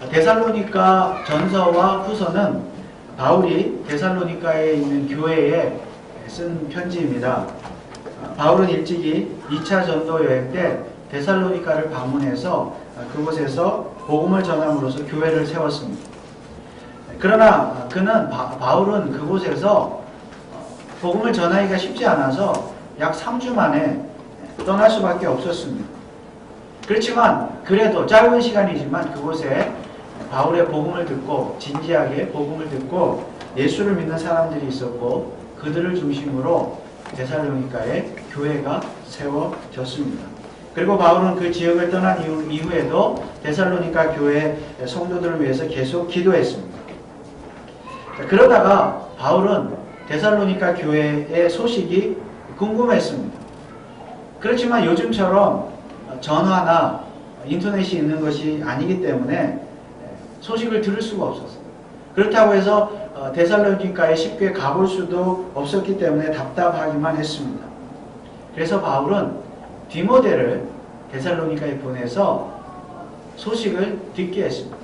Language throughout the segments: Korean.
데살로니가 전서와 후서는 바울이 데살로니가에 있는 교회에 쓴 편지입니다. 바울은 일찍이 2차 전도 여행 때 데살로니가를 방문해서 그곳에서 복음을 전함으로써 교회를 세웠습니다. 그러나 바울은 그곳에서 복음을 전하기가 쉽지 않아서 약 3주 만에 떠날 수밖에 없었습니다. 그렇지만 그래도 짧은 시간이지만 그곳에 바울의 복음을 듣고 진지하게 복음을 듣고 예수를 믿는 사람들이 있었고 그들을 중심으로 데살로니가에 교회가 세워졌습니다. 그리고 바울은 그 지역을 떠난 이후에도 데살로니가 교회 성도들을 위해서 계속 기도했습니다. 그러다가 바울은 데살로니가 교회의 소식이 궁금했습니다. 그렇지만 요즘처럼 전화나 인터넷이 있는 것이 아니기 때문에 소식을 들을 수가 없었어요. 그렇다고 해서 데살로니가에 쉽게 가볼 수도 없었기 때문에 답답하기만 했습니다. 그래서 바울은 디모데를 데살로니가에 보내서 소식을 듣게 했습니다.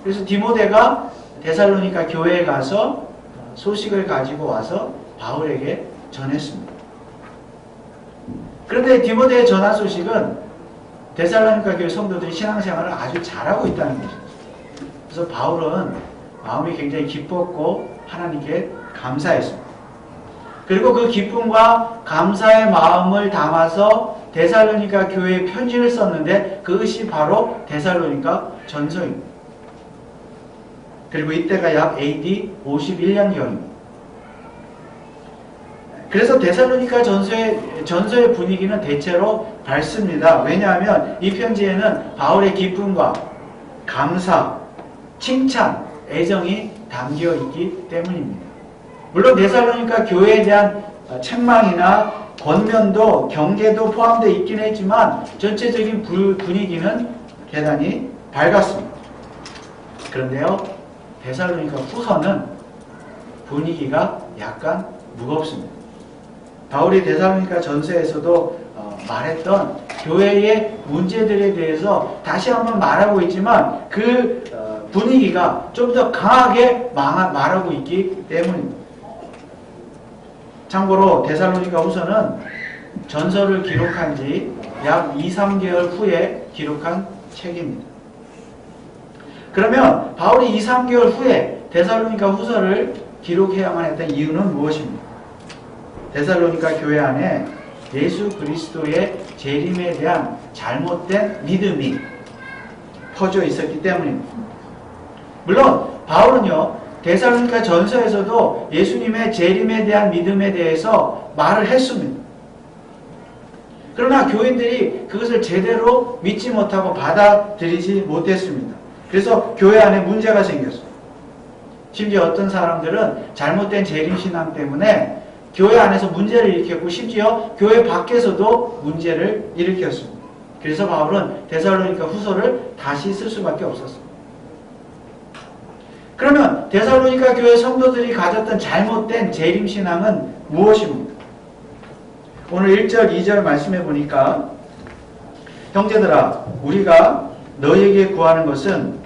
그래서 디모데가 데살로니가 교회에 가서 소식을 가지고 와서 바울에게 전했습니다. 그런데 디모데의 전한 소식은 데살로니가 교회 성도들이 신앙생활을 아주 잘하고 있다는 것입니다. 그래서 바울은 마음이 굉장히 기뻤고 하나님께 감사했습니다. 그리고 그 기쁨과 감사의 마음을 담아서 데살로니가 교회에 편지를 썼는데 그것이 바로 데살로니가 전서입니다. 그리고 이때가 약 AD 51년경입니다. 그래서 데살로니가 전서의 분위기는 대체로 밝습니다. 왜냐하면 이 편지에는 바울의 기쁨과 감사, 칭찬, 애정이 담겨 있기 때문입니다. 물론 데살로니가 교회에 대한 책망이나 권면도 경계도 포함되어 있긴 했지만 전체적인 분위기는 대단히 밝았습니다. 그런데요, 데살로니가 후서는 분위기가 약간 무겁습니다. 바울이 데살로니가 전서에서도 말했던 교회의 문제들에 대해서 다시 한번 말하고 있지만 그 분위기가 좀 더 강하게 말하고 있기 때문입니다. 참고로 데살로니가 후서는 전서를 기록한 지 약 2-3개월 후에 기록한 책입니다. 그러면 바울이 2-3개월 후에 데살로니가 후서를 기록해야만 했던 이유는 무엇입니까? 데살로니가 교회 안에 예수 그리스도의 재림에 대한 잘못된 믿음이 퍼져 있었기 때문입니다. 물론 바울은요, 데살로니가 전서에서도 예수님의 재림에 대한 믿음에 대해서 말을 했습니다. 그러나 교인들이 그것을 제대로 믿지 못하고 받아들이지 못했습니다. 그래서 교회 안에 문제가 생겼어요. 심지어 어떤 사람들은 잘못된 재림신앙 때문에 교회 안에서 문제를 일으켰고 심지어 교회 밖에서도 문제를 일으켰습니다. 그래서 바울은 데살로니가 후서를 다시 쓸 수밖에 없었습니다. 그러면 데살로니가 교회 성도들이 가졌던 잘못된 재림신앙은 무엇입니까? 오늘 1절, 2절 말씀해 보니까 형제들아 우리가 너에게 구하는 것은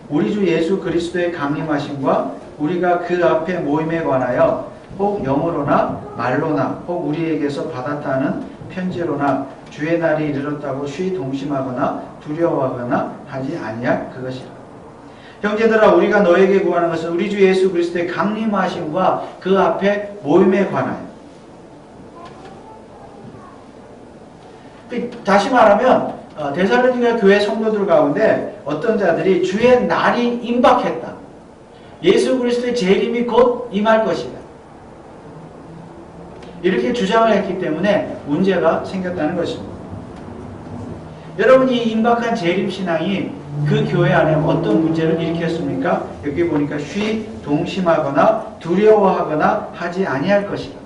우리 주 예수 그리스도의 강림하심과 우리가 그 앞에 모임에 관하여 혹 영어로나 말로나 혹 우리에게서 받았다는 편지로나 주의 날이 이르렀다고 쉬이 동심하거나 두려워하거나 하지 아니할 그것이라. 형제들아 우리가 너에게 구하는 것은 우리 주 예수 그리스도의 강림하심과 그 앞에 모임에 관하여. 다시 말하면 데살로니가 교회 성도들 가운데 어떤 자들이 주의 날이 임박했다. 예수 그리스도의 재림이 곧 임할 것이다. 이렇게 주장을 했기 때문에 문제가 생겼다는 것입니다. 여러분, 이 임박한 재림신앙이 그 교회 안에 어떤 문제를 일으켰습니까? 여기 보니까 쉬 동심하거나 두려워하거나 하지 아니할 것이다.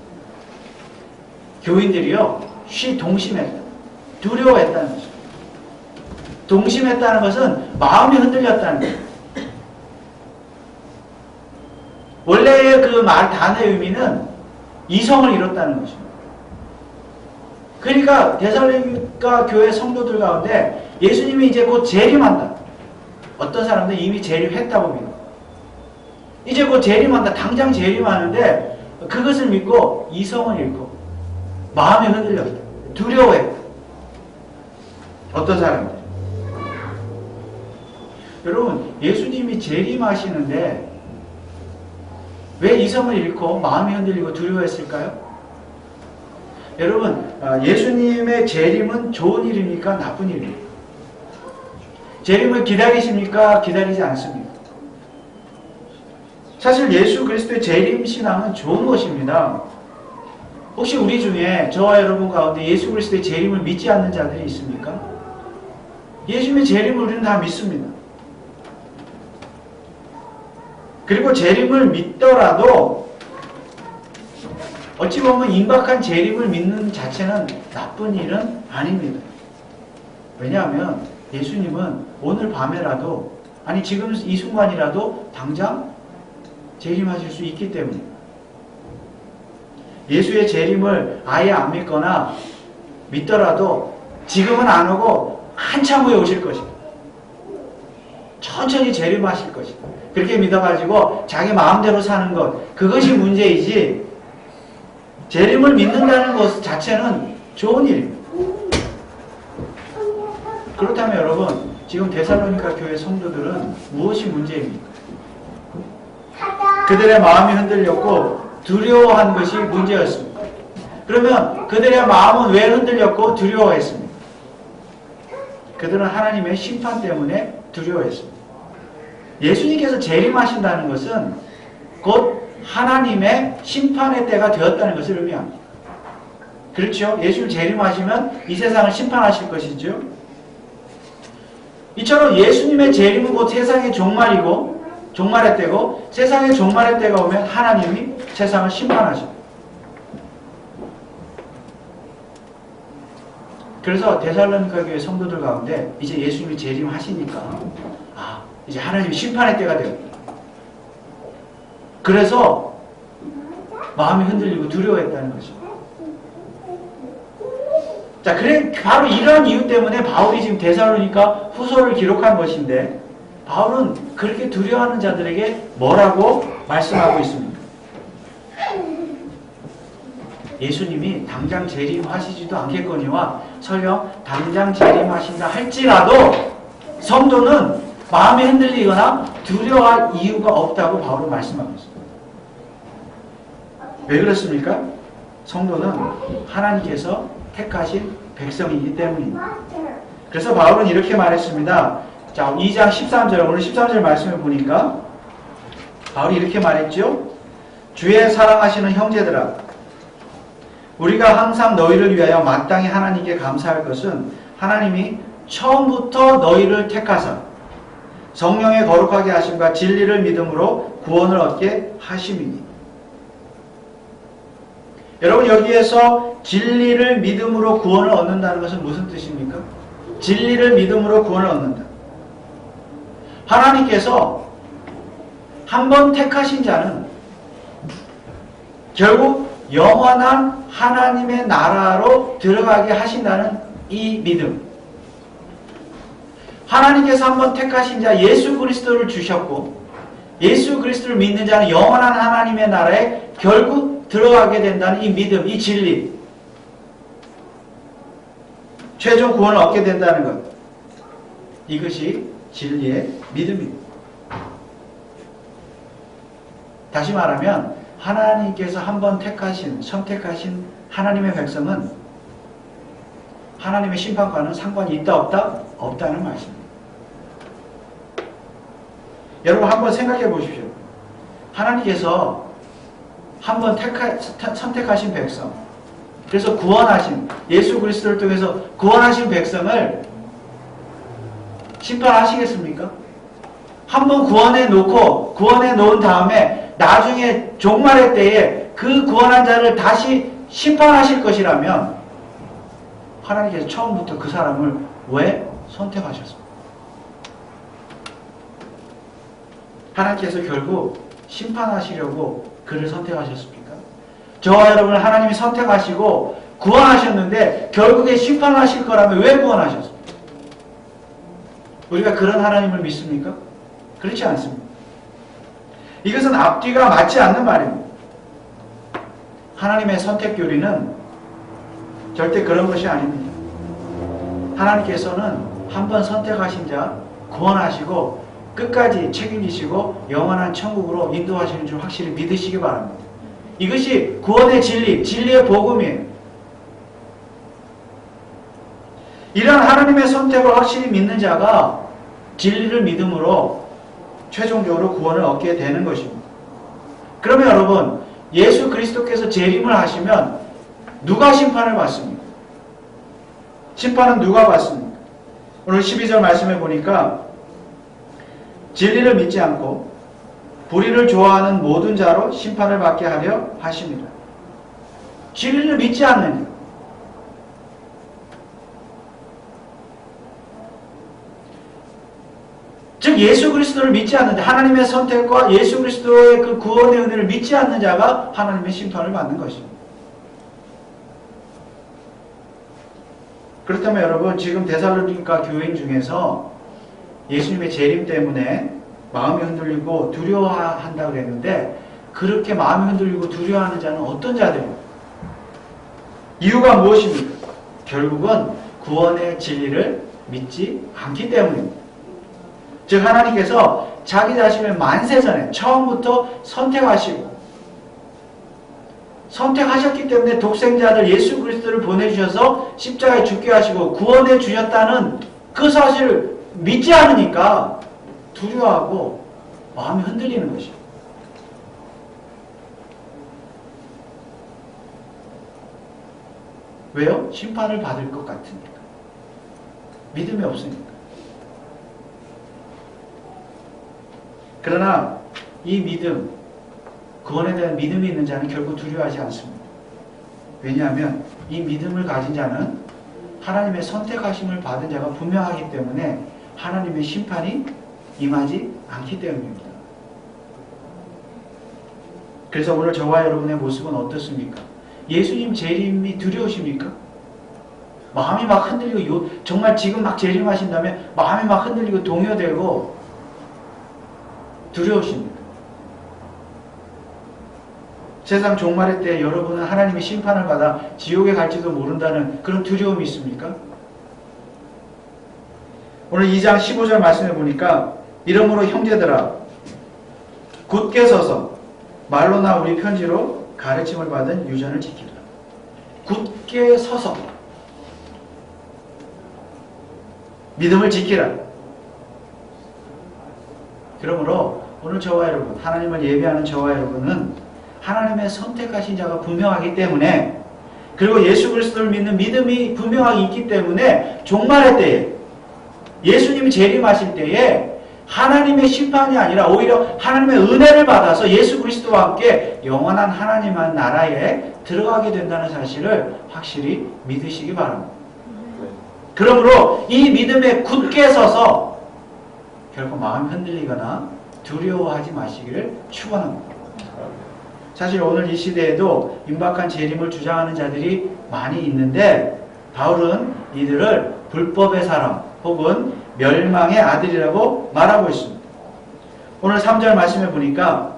교인들이요, 쉬 동심했다. 두려워했다는 것입니다. 동심했다는 것은 마음이 흔들렸다는 거예요. 원래의 그 단어의 의미는 이성을 잃었다는 것입니다. 그러니까 데살로니가 교회 성도들 가운데 예수님이 이제 곧 재림한다. 어떤 사람들은 이미 재림했다고 믿어. 이제 곧 재림한다. 당장 재림하는데 그것을 믿고 이성을 잃고 마음이 흔들려 두려워해. 어떤 사람들. 여러분, 예수님이 재림하시는데 왜 이성을 잃고 마음이 흔들리고 두려워했을까요? 여러분, 예수님의 재림은 좋은 일입니까? 나쁜 일입니까? 재림을 기다리십니까? 기다리지 않습니까? 사실 예수 그리스도의 재림 신앙은 좋은 것입니다. 혹시 우리 중에 저와 여러분 가운데 예수 그리스도의 재림을 믿지 않는 자들이 있습니까? 예수님의 재림을 우리는 다 믿습니다. 그리고 재림을 믿더라도 어찌 보면 임박한 재림을 믿는 자체는 나쁜 일은 아닙니다. 왜냐하면 예수님은 오늘 밤에라도, 아니 지금 이 순간이라도 당장 재림하실 수 있기 때문입니다. 예수의 재림을 아예 안 믿거나 믿더라도 지금은 안 오고 한참 후에 오실 것입니다. 천천히 재림하실 것이다. 그렇게 믿어가지고 자기 마음대로 사는 것, 그것이 문제이지 재림을 믿는다는 것 자체는 좋은 일입니다. 그렇다면 여러분, 지금 데살로니가 교회 성도들은 무엇이 문제입니까? 그들의 마음이 흔들렸고 두려워한 것이 문제였습니다. 그러면 그들의 마음은 왜 흔들렸고 두려워했습니까? 그들은 하나님의 심판 때문에 두려워했습니다. 예수님께서 재림하신다는 것은 곧 하나님의 심판의 때가 되었다는 것을 의미합니다. 그렇죠? 예수님 재림하시면 이 세상을 심판하실 것이죠. 이처럼 예수님의 재림은 곧 세상의 종말이고 종말의 때고, 세상의 종말의 때가 오면 하나님이 세상을 심판하십니다. 그래서 데살로니가 교회 성도들 가운데 이제 예수님이 재림하시니까 이제 하나님이 심판의 때가 되었다. 그래서 마음이 흔들리고 두려워했다는 것입니다. 자, 그래 바로 이러한 이유 때문에 바울이 지금 데살로니가 후서를 기록한 것인데, 바울은 그렇게 두려워하는 자들에게 뭐라고 말씀하고 있습니까? 예수님이 당장 재림하시지도 않겠거니와 설령 당장 재림하신다 할지라도 성도는 마음이 흔들리거나 두려워할 이유가 없다고 바울은 말씀하고 있습니다. 왜 그렇습니까? 성도는 하나님께서 택하신 백성이기 때문입니다. 그래서 바울은 이렇게 말했습니다. 자, 2장 13절, 오늘 13절 말씀을 보니까 바울이 이렇게 말했죠. 주의 사랑하시는 형제들아, 우리가 항상 너희를 위하여 마땅히 하나님께 감사할 것은 하나님이 처음부터 너희를 택하사 성령의 거룩하게 하심과 진리를 믿음으로 구원을 얻게 하심이니. 여러분, 여기에서 진리를 믿음으로 구원을 얻는다는 것은 무슨 뜻입니까? 진리를 믿음으로 구원을 얻는다. 하나님께서 한번 택하신 자는 결국 영원한 하나님의 나라로 들어가게 하신다는 이 믿음. 하나님께서 한번 택하신 자 예수 그리스도를 주셨고, 예수 그리스도를 믿는 자는 영원한 하나님의 나라에 결국 들어가게 된다는 이 믿음, 이 진리. 최종 구원을 얻게 된다는 것. 이것이 진리의 믿음입니다. 다시 말하면 하나님께서 한번 선택하신 하나님의 백성은 하나님의 심판과는 상관이 있다 없다? 없다는 말씀입니다. 여러분 한번 생각해 보십시오. 하나님께서 한번 선택하신 백성, 그래서 구원하신 예수 그리스도를 통해서 구원하신 백성을 심판하시겠습니까? 한번 구원해 놓은 다음에 나중에 종말의 때에 그 구원한 자를 다시 심판하실 것이라면 하나님께서 처음부터 그 사람을 왜 선택하셨습니까? 하나님께서 결국 심판하시려고 그를 선택하셨습니까? 저와 여러분을 하나님이 선택하시고 구원하셨는데 결국에 심판하실 거라면 왜 구원하셨습니까? 우리가 그런 하나님을 믿습니까? 그렇지 않습니다. 이것은 앞뒤가 맞지 않는 말입니다. 하나님의 선택 교리는 절대 그런 것이 아닙니다. 하나님께서는 한 번 선택하신 자 구원하시고 끝까지 책임지시고 영원한 천국으로 인도하시는 줄 확실히 믿으시기 바랍니다. 이것이 구원의 진리, 진리의 복음이에요. 이런 하나님의 선택을 확실히 믿는 자가 진리를 믿음으로 최종적으로 구원을 얻게 되는 것입니다. 그러면 여러분, 예수 그리스도께서 재림을 하시면 누가 심판을 받습니까? 심판은 누가 받습니까? 오늘 12절 말씀해 보니까 진리를 믿지 않고 불의를 좋아하는 모든 자로 심판을 받게 하려 하십니다. 진리를 믿지 않는 자. 즉 예수 그리스도를 믿지 않는 자, 하나님의 선택과 예수 그리스도의 그 구원의 은혜를 믿지 않는 자가 하나님의 심판을 받는 것입니다. 그렇다면 여러분, 지금 데살로니가 교인 중에서 예수님의 재림 때문에 마음이 흔들리고 두려워한다고 그랬는데, 그렇게 마음이 흔들리고 두려워하는 자는 어떤 자들입니까? 이유가 무엇입니까? 결국은 구원의 진리를 믿지 않기 때문입니다. 즉 하나님께서 자기 자신을 만세전에 처음부터 선택하셨기 때문에 독생자들 예수 그리스도를 보내주셔서 십자가에 죽게 하시고 구원해 주셨다는 그 사실을 믿지 않으니까 두려워하고 마음이 흔들리는 것이죠. 왜요? 심판을 받을 것 같으니까. 믿음이 없으니까. 그러나 이 믿음, 구원에 대한 믿음이 있는 자는 결국 두려워하지 않습니다. 왜냐하면 이 믿음을 가진 자는 하나님의 선택하심을 받은 자가 분명하기 때문에 하나님의 심판이 임하지 않기 때문입니다. 그래서 오늘 저와 여러분의 모습은 어떻습니까? 예수님 재림이 두려우십니까? 마음이 막 흔들리고 정말 지금 막 재림하신다면 마음이 막 흔들리고 동요되고 두려우십니까? 세상 종말의 때 여러분은 하나님의 심판을 받아 지옥에 갈지도 모른다는 그런 두려움이 있습니까? 오늘 2장 15절 말씀해 보니까 이러므로 형제들아 굳게 서서 말로나 우리 편지로 가르침을 받은 유전을 지키라. 굳게 서서 믿음을 지키라. 그러므로 오늘 저와 여러분, 하나님을 예배하는 저와 여러분은 하나님의 선택하신 자가 분명하기 때문에, 그리고 예수 그리스도를 믿는 믿음이 분명하게 있기 때문에 종말의 때에, 예수님이 재림하실 때에 하나님의 심판이 아니라 오히려 하나님의 은혜를 받아서 예수 그리스도와 함께 영원한 하나님의 나라에 들어가게 된다는 사실을 확실히 믿으시기 바랍니다. 그러므로 이 믿음에 굳게 서서 결코 마음이 흔들리거나 두려워하지 마시기를 축원합니다. 사실 오늘 이 시대에도 임박한 재림을 주장하는 자들이 많이 있는데 바울은 이들을 불법의 사람 혹은 멸망의 아들이라고 말하고 있습니다. 오늘 3절 말씀해 보니까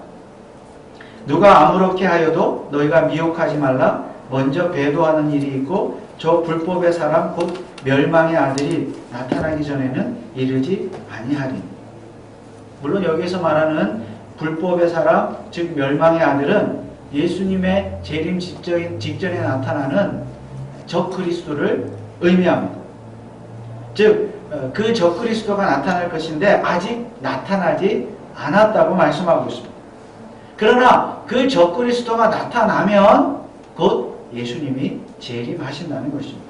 누가 아무렇게 하여도 너희가 미혹하지 말라. 먼저 배도하는 일이 있고 저 불법의 사람 곧 멸망의 아들이 나타나기 전에는 이르지 아니하리니. 물론 여기에서 말하는 불법의 사람, 즉 멸망의 아들은 예수님의 재림 직전에 나타나는 적그리스도를 의미합니다. 즉 그 적그리스도가 나타날 것인데 아직 나타나지 않았다고 말씀하고 있습니다. 그러나 그 적그리스도가 나타나면 곧 예수님이 재림하신다는 것입니다.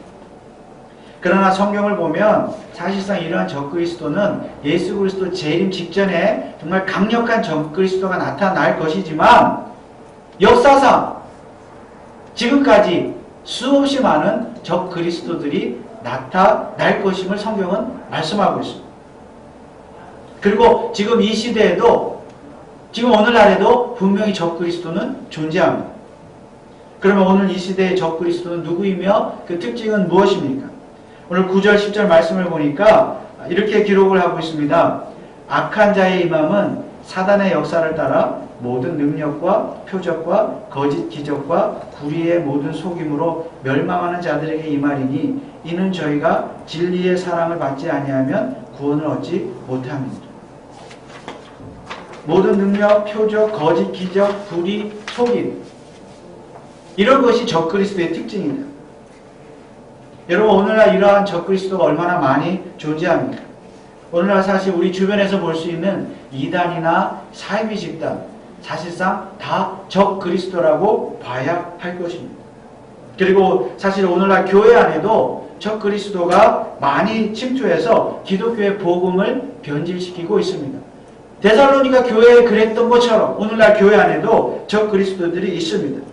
그러나 성경을 보면 사실상 이러한 적그리스도는 예수 그리스도 재림 직전에 정말 강력한 적그리스도가 나타날 것이지만 역사상 지금까지 수없이 많은 적그리스도들이 나타날 것임을 성경은 말씀하고 있습니다. 그리고 지금 이 시대에도 지금 오늘날에도 분명히 적그리스도는 존재합니다. 그러면 오늘 이 시대의 적그리스도는 누구이며 그 특징은 무엇입니까? 오늘 9절 10절 말씀을 보니까 이렇게 기록을 하고 있습니다. 악한 자의 임함은 사단의 역사를 따라 모든 능력과 표적과 거짓 기적과 불의의 모든 속임으로 멸망하는 자들에게 임하리니 이는 저희가 진리의 사랑을 받지 아니하면 구원을 얻지 못함이니라. 모든 능력, 표적, 거짓 기적, 불의, 속임, 이런 것이 적그리스도의 특징입니다. 여러분, 오늘날 이러한 적그리스도가 얼마나 많이 존재합니까? 오늘날 사실 우리 주변에서 볼 수 있는 이단이나 사이비 집단, 사실상 다 적그리스도라고 봐야 할 것입니다. 그리고 사실 오늘날 교회 안에도 적그리스도가 많이 침투해서 기독교의 복음을 변질시키고 있습니다. 데살로니가 교회에 그랬던 것처럼 오늘날 교회 안에도 적그리스도들이 있습니다.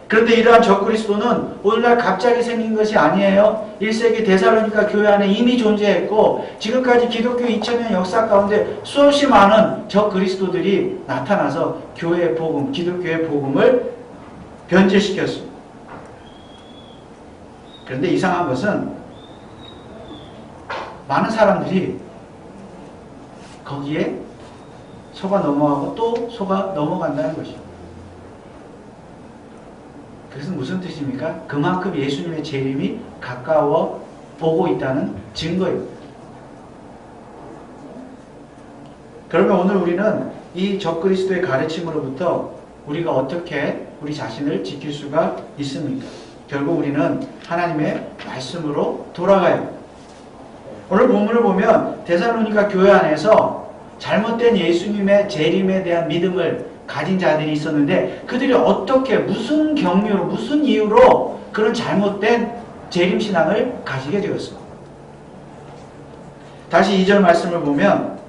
그런데 이러한 적그리스도는 오늘날 갑자기 생긴 것이 아니에요. 1세기 데살로니가 교회 안에 이미 존재했고 지금까지 기독교 2000년 역사 가운데 수없이 많은 적그리스도들이 나타나서 교회의 복음, 기독교의 복음을 변질시켰습니다. 그런데 이상한 것은 많은 사람들이 거기에 속아 넘어가고 또 속아 넘어간다는 것입니다. 그것은 무슨 뜻입니까? 그만큼 예수님의 재림이 가까워 오고 있다는 증거입니다. 그러면 오늘 우리는 이 적그리스도의 가르침으로부터 우리가 어떻게 우리 자신을 지킬 수가 있습니까? 결국 우리는 하나님의 말씀으로 돌아가야 합니다. 오늘 본문을 보면 데살로니가 교회 안에서 잘못된 예수님의 재림에 대한 믿음을 가진 자들이 있었는데 그들이 어떻게 무슨 경유로 무슨 이유로 그런 잘못된 재림신앙을 가지게 되었습니다. 다시 2절 말씀을 보면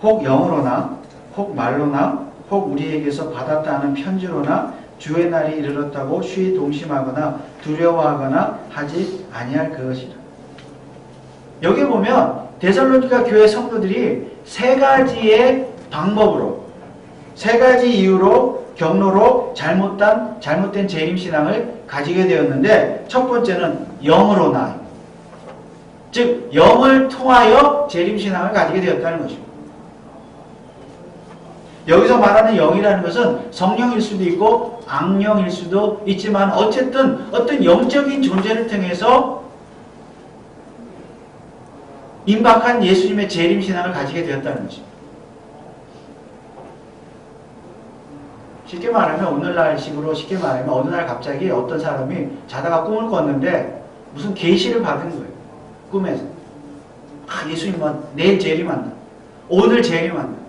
혹 영으로나 혹 말로나 혹 우리에게서 받았다 하는 편지로나 주의 날이 이르렀다고 쉬이 동심하거나 두려워하거나 하지 아니할 그것이라. 여기 보면 데살로니가 교회 성도들이 세 가지의 방법으로 세 가지 이유로 경로로 잘못된 재림신앙을 가지게 되었는데 첫 번째는 영으로나, 즉 영을 통하여 재림신앙을 가지게 되었다는 것입니다. 여기서 말하는 영이라는 것은 성령일 수도 있고 악령일 수도 있지만 어쨌든 어떤 영적인 존재를 통해서 임박한 예수님의 재림신앙을 가지게 되었다는 것입니다. 쉽게 말하면 오늘날 식으로 쉽게 말하면 어느 날 갑자기 어떤 사람이 자다가 꿈을 꿨는데 무슨 계시를 받은 거예요. 꿈에서. 예수님 내일 재림한다. 오늘 재림한다.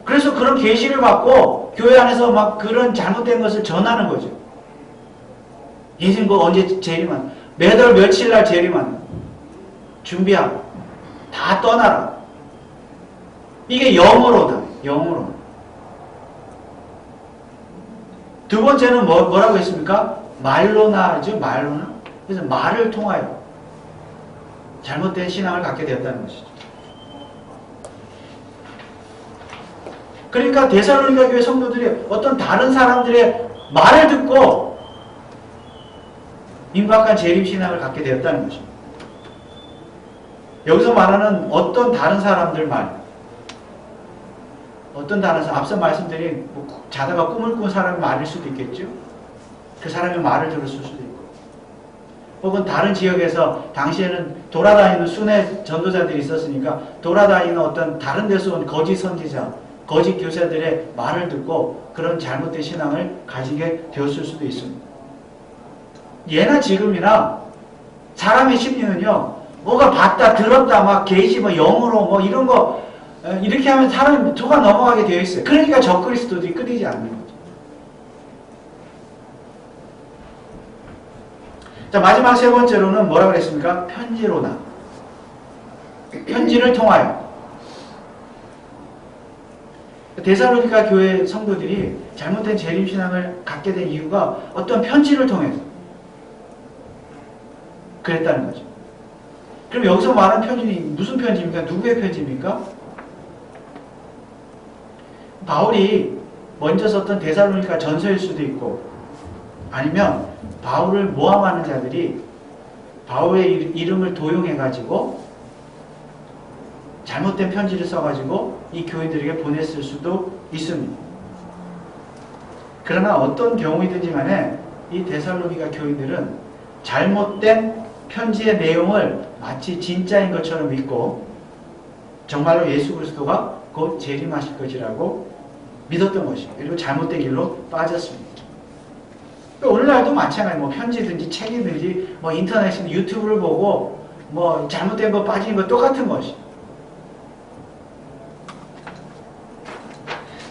그래서 그런 계시를 받고 교회 안에서 막 그런 잘못된 것을 전하는 거죠. 예수님 언제 재림한다. 매달 며칠 날 재림한다. 준비하고 다 떠나라. 이게 영으로다. 영으로. 두 번째는 뭐라고 했습니까? 말로나죠. 말로나. 그래서 말을 통하여 잘못된 신앙을 갖게 되었다는 것이죠. 그러니까 데살로니가 교회 성도들이 어떤 다른 사람들의 말을 듣고 임박한 재림신앙을 갖게 되었다는 것입니다. 여기서 말하는 어떤 다른 사람들 말, 어떤 다른 사람, 앞서 말씀드린 자다가 꿈을 꾼 사람의 말일 수도 있겠죠. 그 사람의 말을 들었을 수도 있고, 혹은 다른 지역에서 당시에는 돌아다니는 순회 전도자들이 있었으니까 돌아다니는 어떤 다른 데서 온 거짓 선지자, 거짓 교사들의 말을 듣고 그런 잘못된 신앙을 가지게 되었을 수도 있습니다. 예나 지금이나 사람의 심리는요, 뭐가 봤다 들었다 막 계시 영으로 이런 거 이렇게 하면 사람이 속아 넘어가게 되어 있어요. 그러니까 적그리스도들이 끊이지 않는 거죠. 자, 마지막 세 번째로는 뭐라고 그랬습니까? 편지로나. 편지를 통하여. 데살로니가 교회 성도들이 잘못된 재림신앙을 갖게 된 이유가 어떤 편지를 통해서 그랬다는 거죠. 그럼 여기서 말하는 편지는 무슨 편지입니까? 누구의 편지입니까? 바울이 먼저 썼던 데살로니가 전서일 수도 있고 아니면 바울을 모함하는 자들이 바울의 이름을 도용해가지고 잘못된 편지를 써가지고 이 교인들에게 보냈을 수도 있습니다. 그러나 어떤 경우이든지 간에 이 데살로니가 교인들은 잘못된 편지의 내용을 마치 진짜인 것처럼 믿고 정말로 예수 그리스도가 곧 재림하실 것이라고 믿었던 것입니다. 그리고 잘못된 길로 빠졌습니다. 오늘날도 마찬가지로 뭐 편지든지 책이든지 뭐 인터넷이나 유튜브를 보고 뭐 잘못된 거 빠진 거 똑같은 것입니다.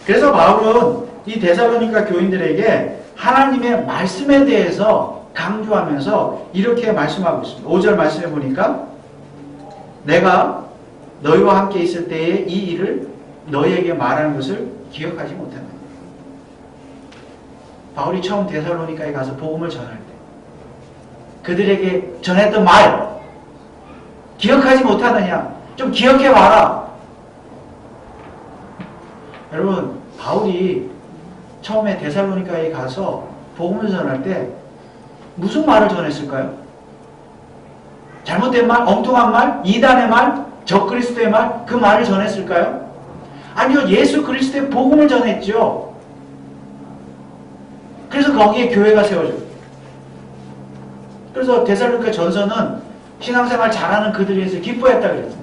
그래서 바울은 이 데살로니가 교인들에게 하나님의 말씀에 대해서 강조하면서 이렇게 말씀하고 있습니다. 5절 말씀해 보니까 내가 너희와 함께 있을 때에 이 일을 너희에게 말하는 것을 기억하지 못한다. 바울이 처음 데살로니가에 가서 복음을 전할 때 그들에게 전했던 말 기억하지 못하느냐? 좀 기억해 봐라. 여러분, 바울이 처음에 데살로니가에 가서 복음을 전할 때 무슨 말을 전했을까요? 잘못된 말, 엉뚱한 말, 이단의 말, 적그리스도의 말, 그 말을 전했을까요? 아니요, 예수 그리스도의 복음을 전했죠. 그래서 거기에 교회가 세워져요. 그래서 데살로니가 전서는 신앙생활 잘하는 그들에 의해서 기뻐했다 그랬어요.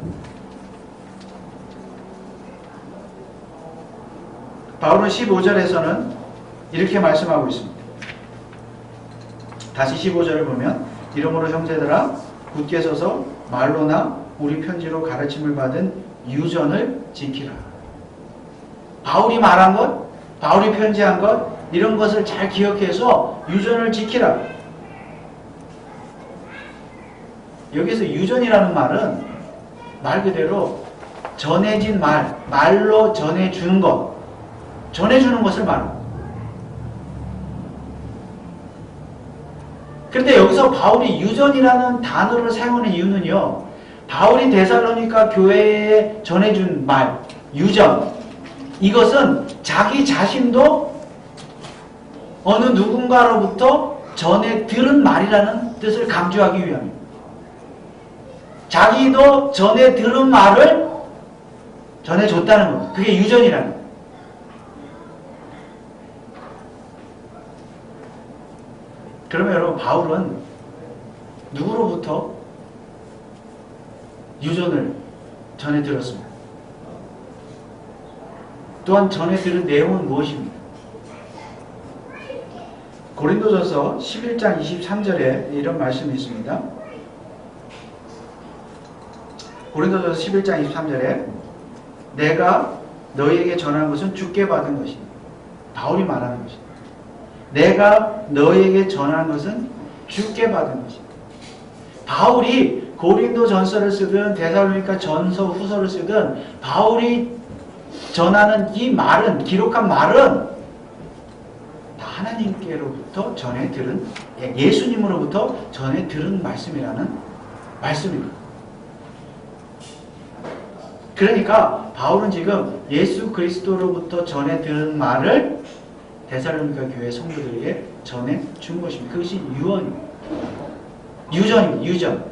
바울은 15절에서는 이렇게 말씀하고 있습니다. 다시 15절을 보면 이러므로 형제들아 굳게 서서 말로나 우리 편지로 가르침을 받은 유전을 지키라. 바울이 말한 것, 바울이 편지한 것, 이런 것을 잘 기억해서 유전을 지키라. 여기서 유전이라는 말은 말 그대로 전해진 말, 말로 전해주는 것, 전해주는 것을 말합니다. 그런데 여기서 바울이 유전이라는 단어를 사용하는 이유는요, 바울이 데살로니가 교회에 전해준 말, 유전, 이것은 자기 자신도 어느 누군가로부터 전해 들은 말이라는 뜻을 강조하기 위함입니다. 자기도 전해 들은 말을 전해줬다는 것. 그게 유전이라는 것. 그러면 여러분, 바울은 누구로부터 유전을 전해 들었습니다. 또한 전해 들은 내용은 무엇입니까? 고린도전서 11장 23절에 이런 말씀이 있습니다. 고린도전서 11장 23절에 내가 너희에게 전한 것은 주께 받은 것이다. 바울이 말하는 것이다. 내가 너희에게 전한 것은 주께 받은 것이다. 바울이 고린도 전서를 쓰든 데살로니가 전서 후서를 쓰든 바울이 전하는 이 말은, 기록한 말은 다 하나님께로부터 전해 들은, 예수님으로부터 전해 들은 말씀이라는 말씀입니다. 그러니까 바울은 지금 예수 그리스도로부터 전해 들은 말을 데살로니가 교회 성도들에게 전해 준 것입니다. 그것이 유언입니다. 유전입니다. 유전.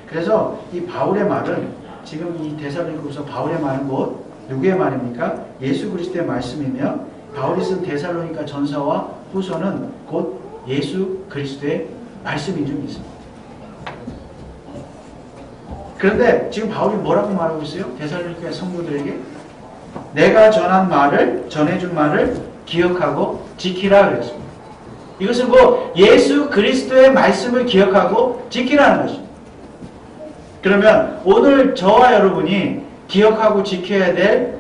그래서 이 바울의 말은, 지금 이 데살로니가서 바울의 말은 곧 누구의 말입니까? 예수 그리스도의 말씀이며, 바울이 쓴 데살로니가 전서와 후서는 곧 예수 그리스도의 말씀인 줄 믿습니다. 그런데 지금 바울이 뭐라고 말하고 있어요? 데살로니가 성도들에게 내가 전한 말을, 전해준 말을 기억하고 지키라 그랬습니다. 이것은 곧 예수 그리스도의 말씀을 기억하고 지키라는 것입니다. 그러면 오늘 저와 여러분이 기억하고 지켜야 될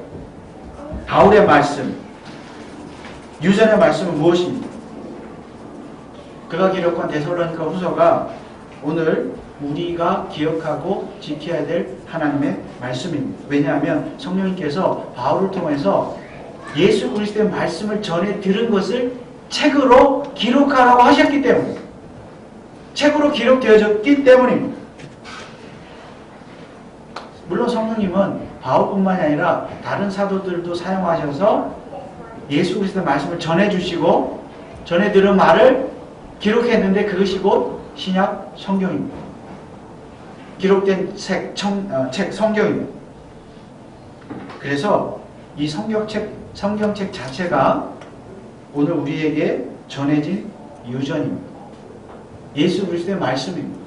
바울의 말씀, 유전의 말씀은 무엇입니까? 그가 기록한 데살로니가 후서가 오늘 우리가 기억하고 지켜야 될 하나님의 말씀입니다. 왜냐하면 성령님께서 바울을 통해서 예수 그리스도의 말씀을 전해 들은 것을 책으로 기록하라고 하셨기 때문에, 책으로 기록되어졌기 때문입니다. 물론 성령님은 바울뿐만이 아니라 다른 사도들도 사용하셔서 예수 그리스도의 말씀을 전해주시고 전해 들은 말을 기록했는데 그것이 곧 신약 성경입니다. 기록된 책 성경입니다. 그래서 이 성경책 자체가 오늘 우리에게 전해진 유전입니다. 예수 그리스도의 말씀입니다.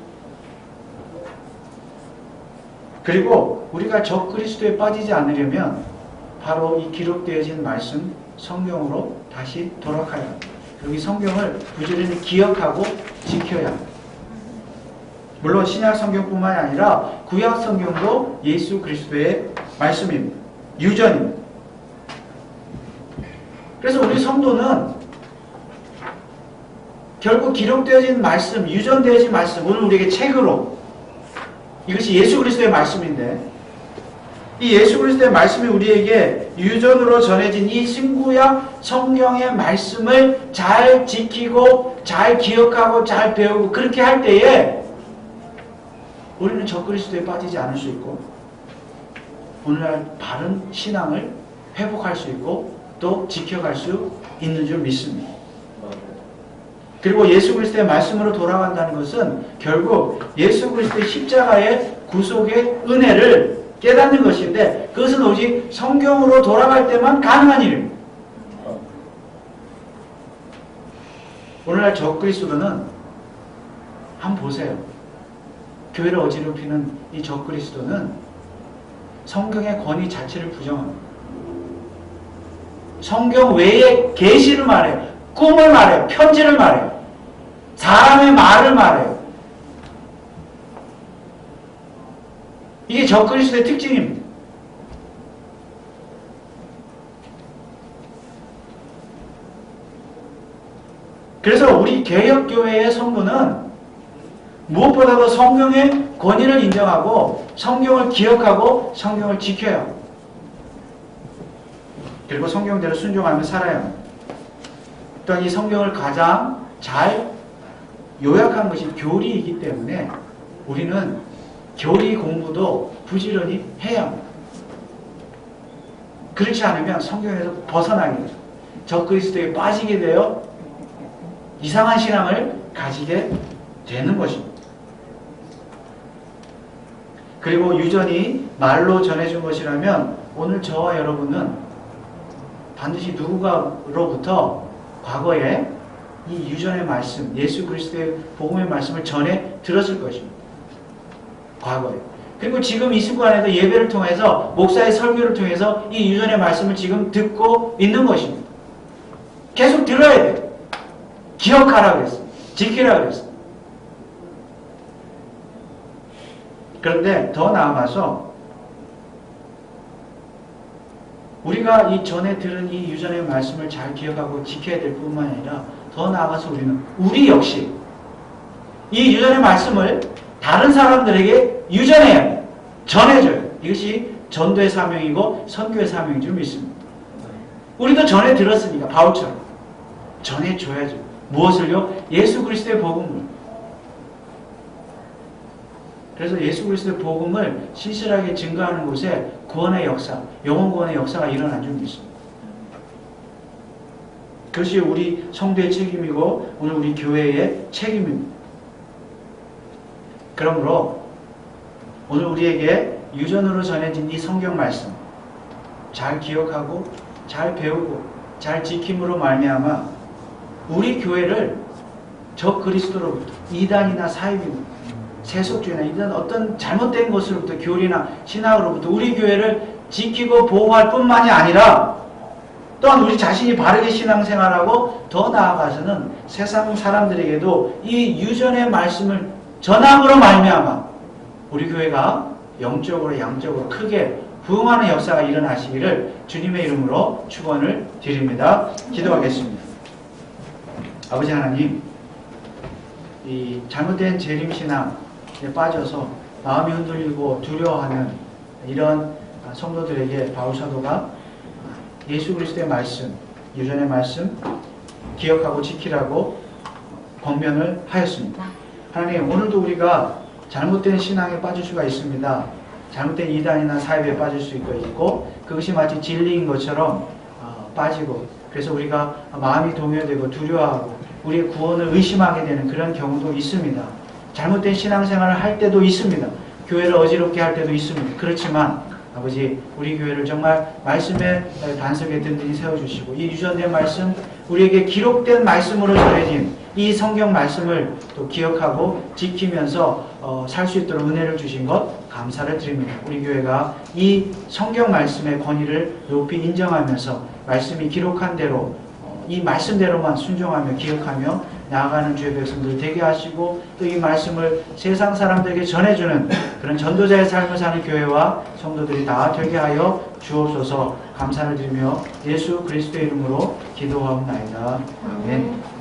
그리고 우리가 적 그리스도에 빠지지 않으려면 바로 이 기록되어진 말씀 성경으로 다시 돌아가야 합니다. 그리고 이 성경을 부지런히 기억하고 지켜야 합니다. 물론 신약 성경뿐만이 아니라 구약 성경도 예수 그리스도의 말씀입니다. 유전입니다. 그래서 우리 성도는 결국 기록되어진 말씀, 유전되어진 말씀, 오늘 우리에게 책으로, 이것이 예수 그리스도의 말씀인데, 이 예수 그리스도의 말씀이 우리에게 유전으로 전해진 이 신구약 성경의 말씀을 잘 지키고 잘 기억하고 잘 배우고 그렇게 할 때에 우리는 적 그리스도에 빠지지 않을 수 있고 오늘날 바른 신앙을 회복할 수 있고 또 지켜갈 수 있는 줄 믿습니다. 그리고 예수 그리스도의 말씀으로 돌아간다는 것은 결국 예수 그리스도의 십자가의 구속의 은혜를 깨닫는 것인데 그것은 오직 성경으로 돌아갈 때만 가능한 일입니다. 오늘날 적그리스도는 한번 보세요. 교회를 어지럽히는 이 적그리스도는 성경의 권위 자체를 부정합니다. 성경 외에 계시를 말해요. 꿈을 말해요. 편지를 말해요. 사람의 말을 말해요. 이게 적그리스도의 특징입니다. 그래서 우리 개혁교회의 성도는 무엇보다도 성경의 권위를 인정하고 성경을 기억하고 성경을 지켜야 합니다. 그리고 성경대로 순종하며 살아야 합니다. 또한 이 성경을 가장 잘 요약한 것이 교리이기 때문에 우리는 교리 공부도 부지런히 해야 합니다. 그렇지 않으면 성경에서 벗어나게 돼요. 적그리스도에 빠지게 되어 이상한 신앙을 가지게 되는 것입니다. 그리고 유전이 말로 전해준 것이라면 오늘 저와 여러분은 반드시 누군가로부터 과거에 이 유전의 말씀, 예수 그리스도의 복음의 말씀을 전해 들었을 것입니다. 과거에. 그리고 지금 이 순간에도 예배를 통해서 목사의 설교를 통해서 이 유전의 말씀을 지금 듣고 있는 것입니다. 계속 들어야 돼요. 기억하라 그랬어요. 지키라 그랬어요. 그런데 더 나아가서 우리가 이 전에 들은 이 유전의 말씀을 잘 기억하고 지켜야 될 뿐만 아니라 더 나아가서 우리 역시 이 유전의 말씀을 다른 사람들에게 유전해야 해요. 전해줘요. 이것이 전도의 사명이고 선교의 사명인 줄 믿습니다. 우리도 전해 들었으니까 바울처럼 전해줘야죠. 무엇을요? 예수 그리스도의 복음을. 그래서 예수 그리스도의 복음을 신실하게 증거하는 곳에 구원의 역사, 영혼 구원의 역사가 일어난 줄 믿습니다. 그것이 우리 성도의 책임이고 오늘 우리 교회의 책임입니다. 그러므로 오늘 우리에게 유전으로 전해진 이 성경 말씀 잘 기억하고 잘 배우고 잘 지킴으로 말미암아 우리 교회를 적 그리스도로부터 이단이나 사이비나 세속주의나 이런 어떤 잘못된 것으로부터 교리나 신앙으로부터 우리 교회를 지키고 보호할 뿐만이 아니라 또한 우리 자신이 바르게 신앙생활하고 더 나아가서는 세상 사람들에게도 이 유전의 말씀을 전함으로 말미암아 우리 교회가 영적으로 양적으로 크게 부흥하는 역사가 일어나시기를 주님의 이름으로 축원을 드립니다. 기도하겠습니다. 아버지 하나님, 이 잘못된 재림신앙에 빠져서 마음이 흔들리고 두려워하는 이런 성도들에게 바울사도가 예수 그리스도의 말씀, 유전의 말씀 기억하고 지키라고 권면을 하였습니다. 하나님, 오늘도 우리가 잘못된 신앙에 빠질 수가 있습니다. 잘못된 이단이나 사입에 빠질 수 있고 그것이 마치 진리인 것처럼 빠지고 그래서 우리가 마음이 동요되고 두려워하고 우리의 구원을 의심하게 되는 그런 경우도 있습니다. 잘못된 신앙생활을 할 때도 있습니다. 교회를 어지럽게 할 때도 있습니다. 그렇지만 아버지, 우리 교회를 정말 말씀의 반석에 든든히 세워주시고 이 유전된 말씀, 우리에게 기록된 말씀으로 전해진 이 성경 말씀을 또 기억하고 지키면서 살 수 있도록 은혜를 주신 것 감사를 드립니다. 우리 교회가 이 성경 말씀의 권위를 높이 인정하면서 말씀이 기록한 대로 이 말씀대로만 순종하며 기억하며 나아가는 주의 백성들 되게 하시고 또 이 말씀을 세상 사람들에게 전해주는 그런 전도자의 삶을 사는 교회와 성도들이 다 되게 하여 주옵소서. 감사를 드리며 예수 그리스도의 이름으로 기도하옵나이다. 아멘.